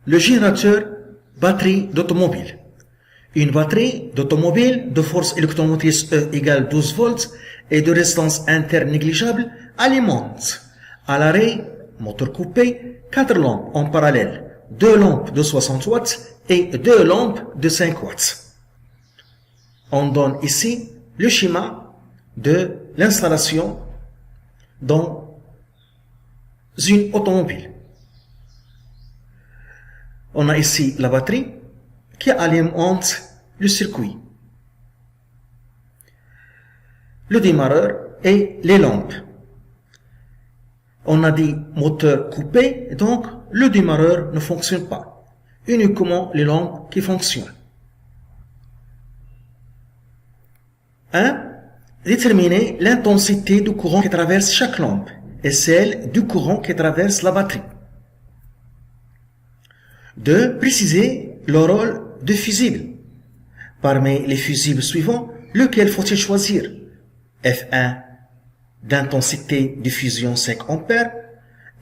Le générateur batterie d'automobile. Une batterie d'automobile de force électromotrice E égale 12 volts et de résistance interne négligeable alimente à l'arrêt moteur coupé 4 lampes en parallèle, 2 lampes de 60 watts et 2 lampes de 5 watts. On donne ici le schéma de l'installation dans une automobile. On a ici la batterie qui alimente le circuit, le démarreur et les lampes. On a dit moteur coupé, donc le démarreur ne fonctionne pas, uniquement les lampes qui fonctionnent. 1. Déterminer l'intensité du courant qui traverse chaque lampe et celle du courant qui traverse la batterie. 2. Préciser le rôle de fusible. Parmi les fusibles suivants, lequel faut-il choisir? F1 d'intensité de fusion 5 ampères,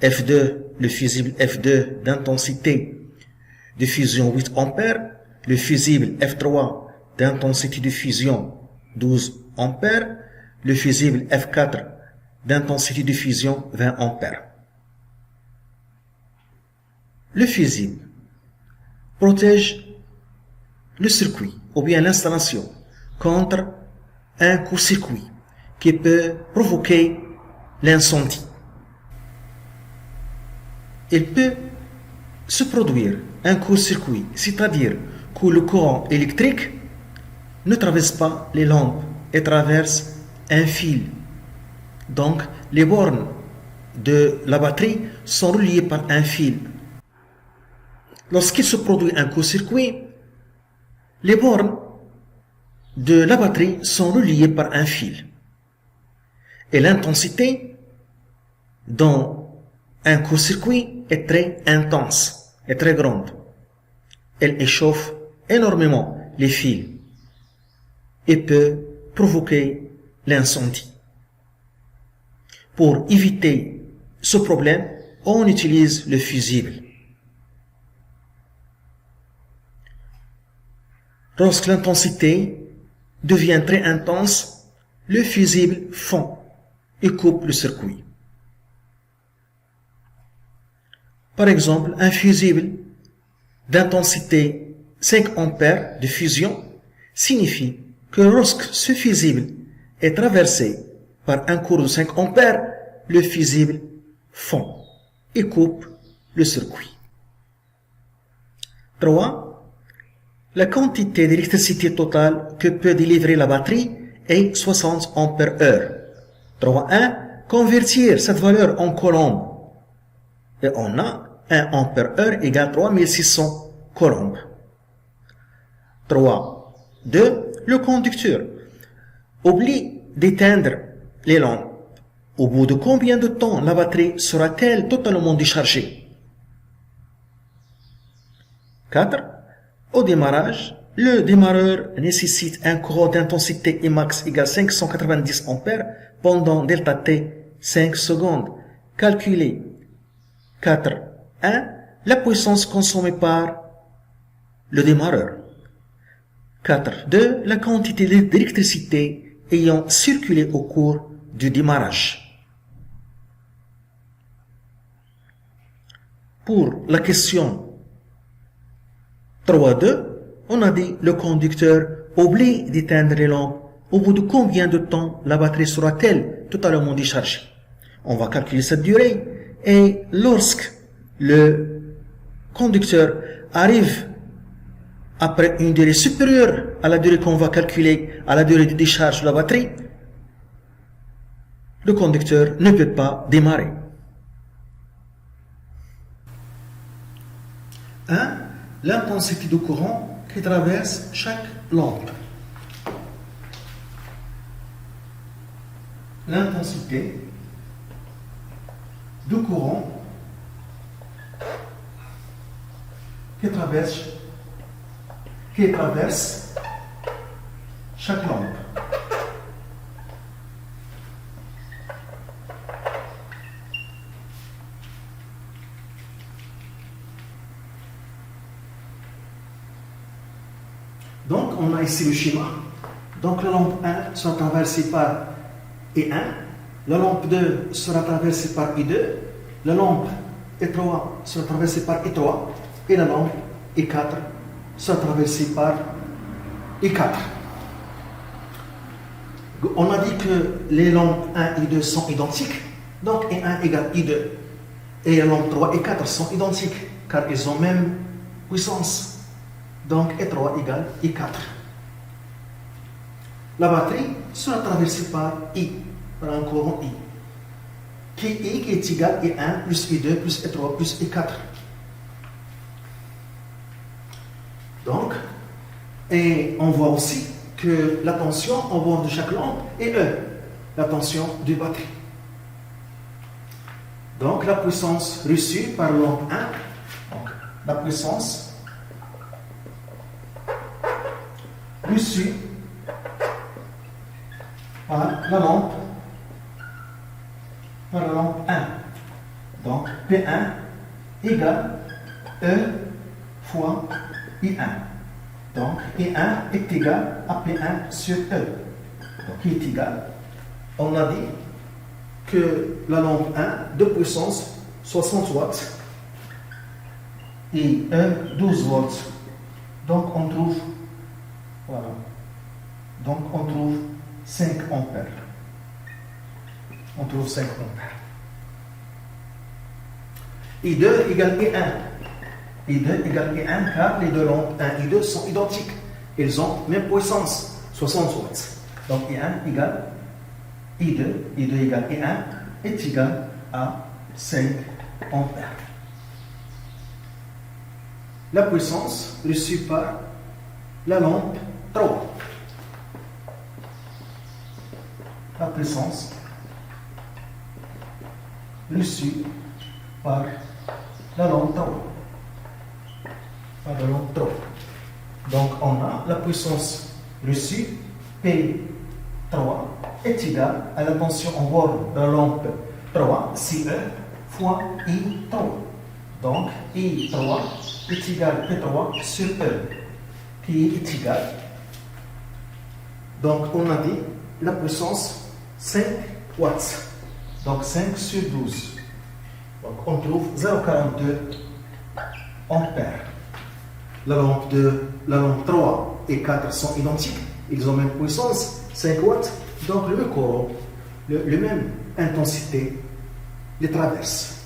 F2 le fusible F2 d'intensité de fusion 8 ampères, le fusible F3 d'intensité de fusion 12 ampères, le fusible F4 d'intensité de fusion 20 ampères. Le fusible protège le circuit ou bien l'installation contre un court-circuit qui peut provoquer l'incendie. Il peut se produire un court-circuit, c'est-à-dire que le courant électrique ne traverse pas les lampes et traverse un fil. Donc, les bornes de la batterie sont reliées par un fil. Lorsqu'il se produit un court-circuit, les bornes de la batterie sont reliées par un fil. Et l'intensité dans un court-circuit est très intense, est très grande. Elle échauffe énormément les fils et peut provoquer l'incendie. Pour éviter ce problème, on utilise le fusible. Lorsque l'intensité devient très intense, le fusible fond et coupe le circuit. Par exemple, un fusible d'intensité 5 ampères de fusion signifie que lorsque ce fusible est traversé par un courant de 5 ampères, le fusible fond et coupe le circuit. 3. La quantité d'électricité totale que peut délivrer la batterie est 60 ampères-heure. 3.1. Convertir cette valeur en coulombs. Et on a 1 ampère-heure égale 3600 coulombs. 3.2. Le conducteur oublie d'éteindre les lampes. Au bout de combien de temps la batterie sera-t-elle totalement déchargée? 4. Au démarrage, le démarreur nécessite un courant d'intensité Emax égale 590 ampères pendant delta T 5 secondes. Calculez 4.1 la puissance consommée par le démarreur. 4.2 la quantité d'électricité ayant circulé au cours du démarrage. Pour la question 3.2, on a dit le conducteur oublie d'éteindre les lampes. Au bout de combien de temps la batterie sera-t-elle totalement déchargée? On va calculer cette durée et lorsque le conducteur arrive après une durée supérieure à la durée qu'on va calculer à la durée de décharge de la batterie, le conducteur ne peut pas démarrer. 1. L'intensité du courant qui traverse chaque lampe. L'intensité du courant qui traverse chaque lampe. Donc, on a ici le schéma. Donc, la lampe 1 sera traversée par I1, la lampe 2 sera traversée par I2, la lampe E3 sera traversée par I3, et la lampe I4 sera traversée par I4. On a dit que les lampes 1 et 2 sont identiques, donc I1 égale I2. Et les lampes 3 et 4 sont identiques, car ils ont même puissance. Donc I3 égale I4. La batterie sera traversée par I, par un courant I. Qui est égal à I1 plus I2 plus I3 plus I4. Donc, et on voit aussi que la tension en bord de chaque lampe est E, la tension du batterie. Donc, la puissance reçue par la lampe 1, donc, la puissance reçue par la lampe 1. Donc, P1 égale E fois I1. Donc, I1 est égal à P1 sur E. Donc, qui est égal, on a dit que la lampe 1 de puissance 60 watts et E 12 watts. Donc, on trouve, voilà, donc on trouve 5 ampères. On trouve 5 ampères. I2 égale I1. I2 égale I1 car les deux lampes 1 et 2 sont identiques. Ils ont même puissance, 60 watts. Donc I1 égale I2, I2 égale I1 est égal à 5 ampères. La puissance reçue par la lampe 3. La puissance reçue par la lampe 3. Donc, on a la puissance reçue, P3, est égale à la tension en bord de la lampe 3, CE, fois I3. Donc, I3 est égal à P3 sur E, qui est égal. Donc, on a dit la puissance 5 watts. Donc, 5 sur 12. Donc, on trouve 0,42 ampères. La lampe 2, la lampe 3 et 4 sont identiques. Ils ont même puissance, 5 watts. Donc, le courant, le même intensité, les traverse.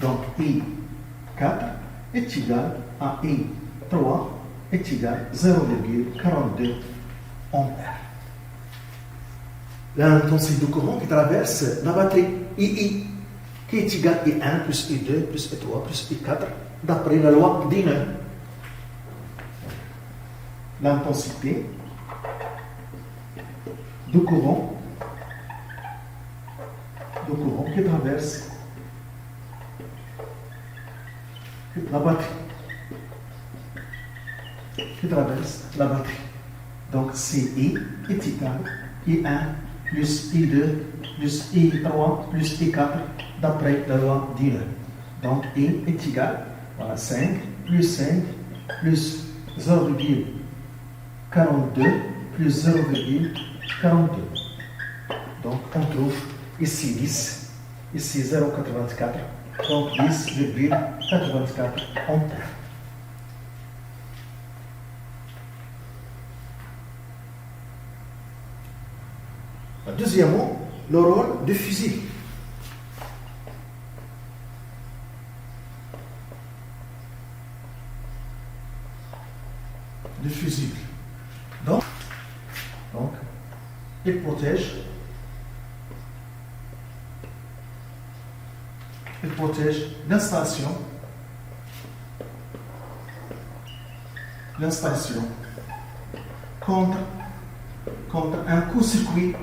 Donc, I4 est égal à I3 est égal à 0,42 ampères. L'intensité du courant qui traverse la batterie II, qui est égal à I1 plus I2 plus I3 plus I4, d'après la loi d'Inner. L'intensité du courant qui traverse la batterie. Donc, CI est égal à I1 plus I2 plus I3 plus I4 d'après la loi d'Inner. Donc, I est égal à 5 plus 0,42 plus 0,42. Donc, on trouve ici 10, ici 0,84, donc 10,84 ampères. Deuxièmement, le rôle du fusible. Donc, il protège l'installation contre un court-circuit,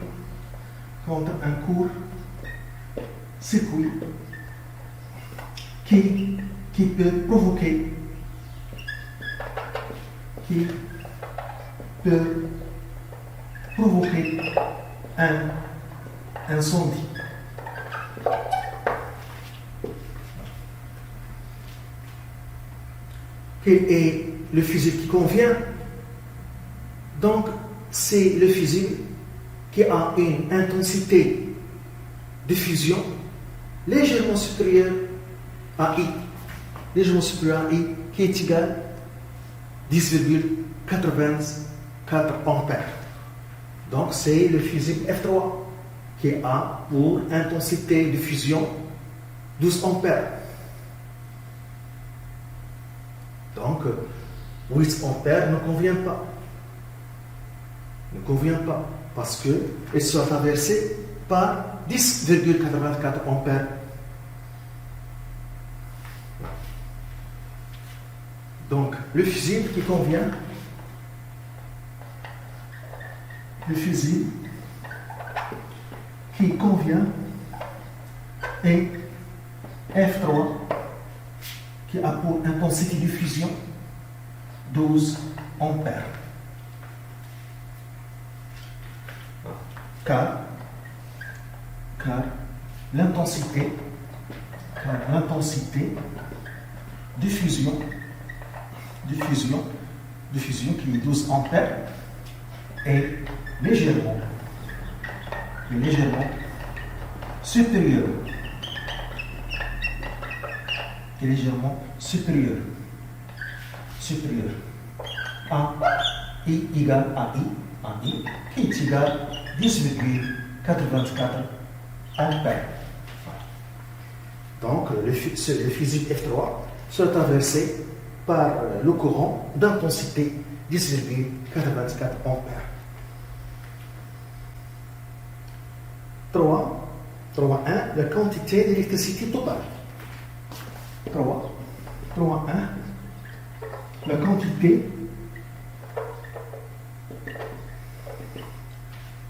qui peut provoquer un incendie. Quel est le fusible qui convient Donc, c'est le fusible qui a une intensité de fusion légèrement supérieure à I. Légèrement supérieure à I, qui est égal à 10,84 ampères. Donc, c'est le fusible F3 qui a pour intensité de fusion 12 ampères. Donc, 8 ampères ne convient pas. Ne convient pas parce qu'il sera traversé par 10,84 ampères. Donc, le fusible qui convient, le fusible qui convient est F3 qui a pour intensité de fusion 12 ampères. Car l'intensité de fusion qui est 12 ampères est légèrement supérieure à I égale à I qui est égal à 10,84 ampères. Donc le fusible F3 sera traversé par le courant d'intensité 10,84 ampères. 3.1 la quantité d'électricité totale. 3.1 la quantité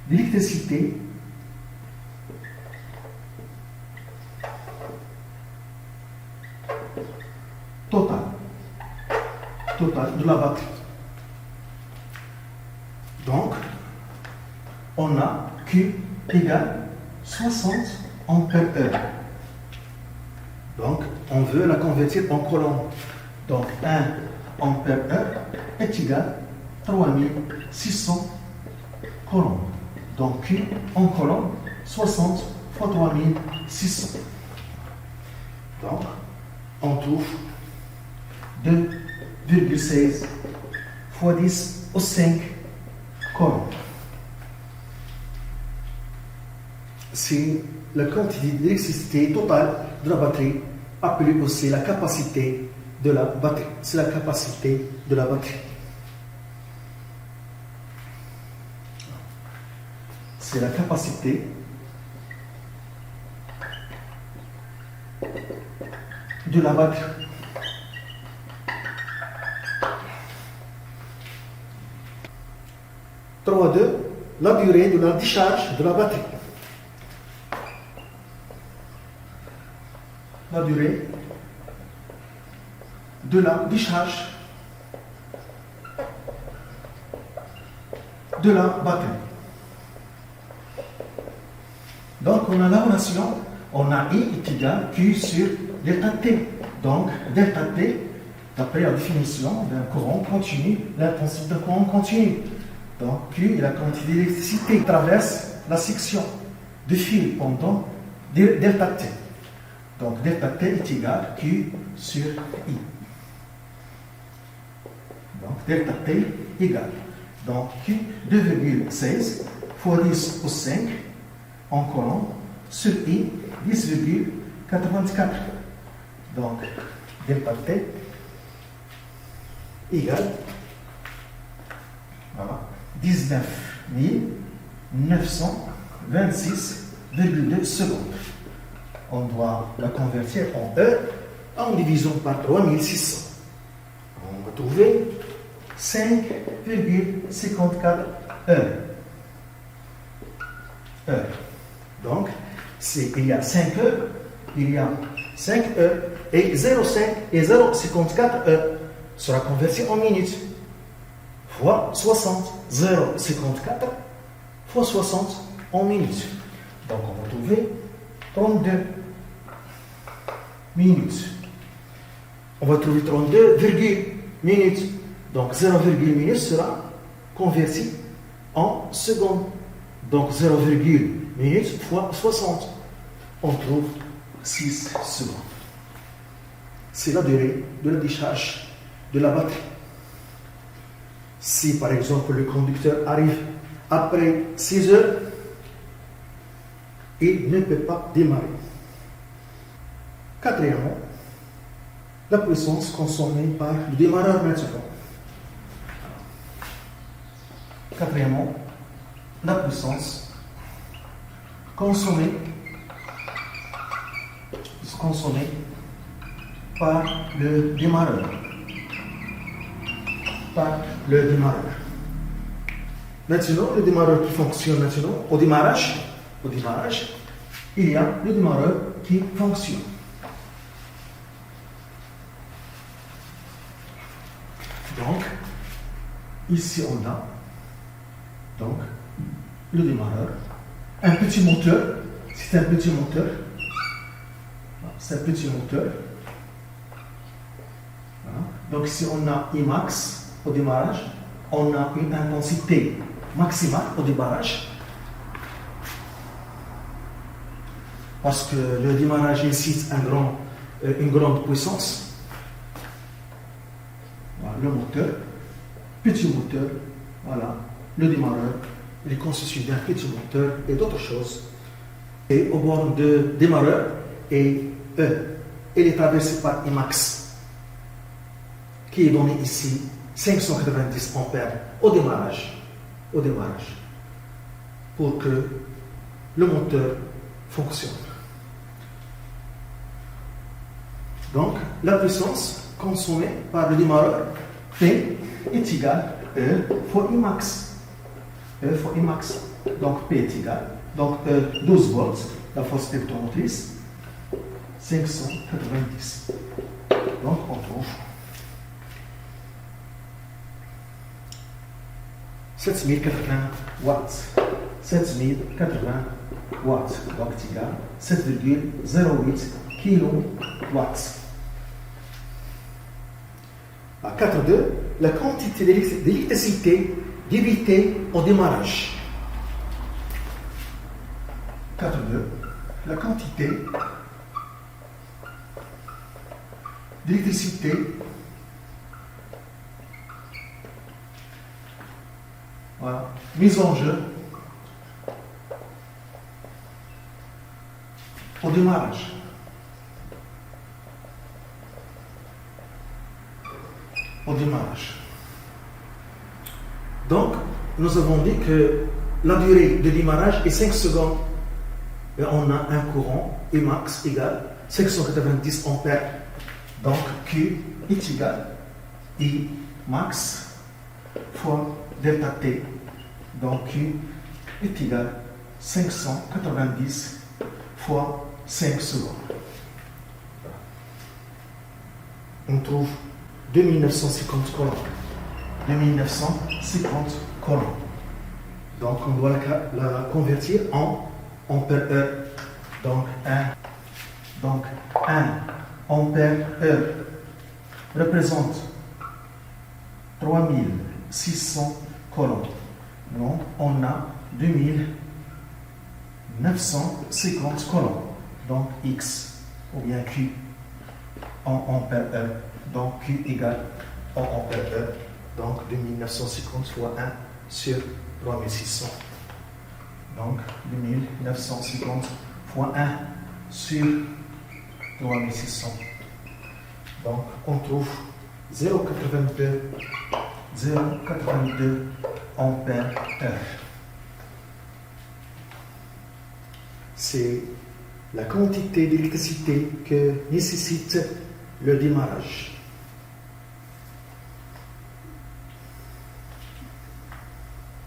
d'électricité totale de la batterie. Donc, on a Q égale 60 ampères heure. Donc, on veut la convertir en coulomb. Donc, 1 ampère heure est égal à 3600 coulombs. Donc, Q en coulomb, 60 fois 3600. Donc, on trouve 2,16 fois 10 au 5 coulombs. C'est la quantité d'électricité totale de la batterie, appelée aussi la capacité de la batterie. C'est la capacité de la batterie. C'est la capacité de la batterie. La durée de la décharge de la batterie. La durée de la décharge de la batterie. Donc, on a la relation, on a I est égal à Q sur delta T. Donc, delta T, d'après la définition d'un courant continu, l'intensité d'un courant continu. Donc, Q est la quantité d'électricité qui traverse la section de fil pendant delta T. Donc, delta T est égal à Q sur I. Donc, delta T égale. Donc, Q 2,16 fois 10 au 5 en coulomb sur I 10,84. Donc, delta T égale, voilà, 19 926,2 secondes. On doit la convertir en heure en divisant par 3600. On va trouver 5,54 heures. Donc, il y a 5 heures, il y a 5 heures, et 0,5 et 0,54 heures sera converti en minutes, fois 60. 0,54 fois 60 en minutes. Donc, on va trouver 32 minutes. On va trouver 32 minutes. Donc, 0, minute sera converti en secondes. Donc 0,1 minute fois 60. On trouve 6 secondes. C'est la durée de la décharge de la batterie. Si par exemple le conducteur arrive après 6 heures, il ne peut pas démarrer. Quatrièmement, la puissance consommée par le démarreur maintenant. Quatrièmement, la puissance consommée par le démarreur. Maintenant, le démarreur qui fonctionne maintenant, au démarrage, il y a le démarreur qui fonctionne. Donc, ici on a donc le démarreur, un petit moteur, c'est un petit moteur, Voilà. Donc ici on a Imax au démarrage, on a une intensité maximale au démarrage, parce que le démarrage incite une grande puissance. Voilà, le moteur, petit moteur, voilà, le démarreur, il est constitué d'un petit moteur et d'autres choses. Et au bord de démarreur, et il est traversé par Imax, qui est donné ici 590 ampères au démarrage, pour que le moteur fonctionne. Donc, la puissance consommée par le démarreur P est égale à E fois Imax. Donc, P est égal. Donc, 12 volts, la force électromotrice, 590. Donc, on trouve 7080 watts. 7080 watts. Donc, c'est égal 7,08 kilowatts. À 4.2, la quantité d'électricité débitée au démarrage. 4.2, la quantité d'électricité mise en jeu au démarrage. Donc, nous avons dit que la durée de démarrage est 5 secondes. Et on a un courant Imax égale 590 ampères. Donc, Q est égal I max fois delta T. Donc, Q est égal 590 fois 5 secondes. On trouve 2950 coulombs. 2950 coulombs. Donc, on doit la convertir en ampère-heure. Donc, 1 ampère-heure représente 3600 coulombs. Donc, on a 2950 coulombs. Donc, X ou bien Q en ampère-heure. Donc, Q égale en ampère-heure. Donc, 2950 fois 1 sur 3600. Donc, 2950 fois 1 sur 3600. Donc, on trouve 0,82 ampères heure. C'est la quantité d'électricité que nécessite le démarrage.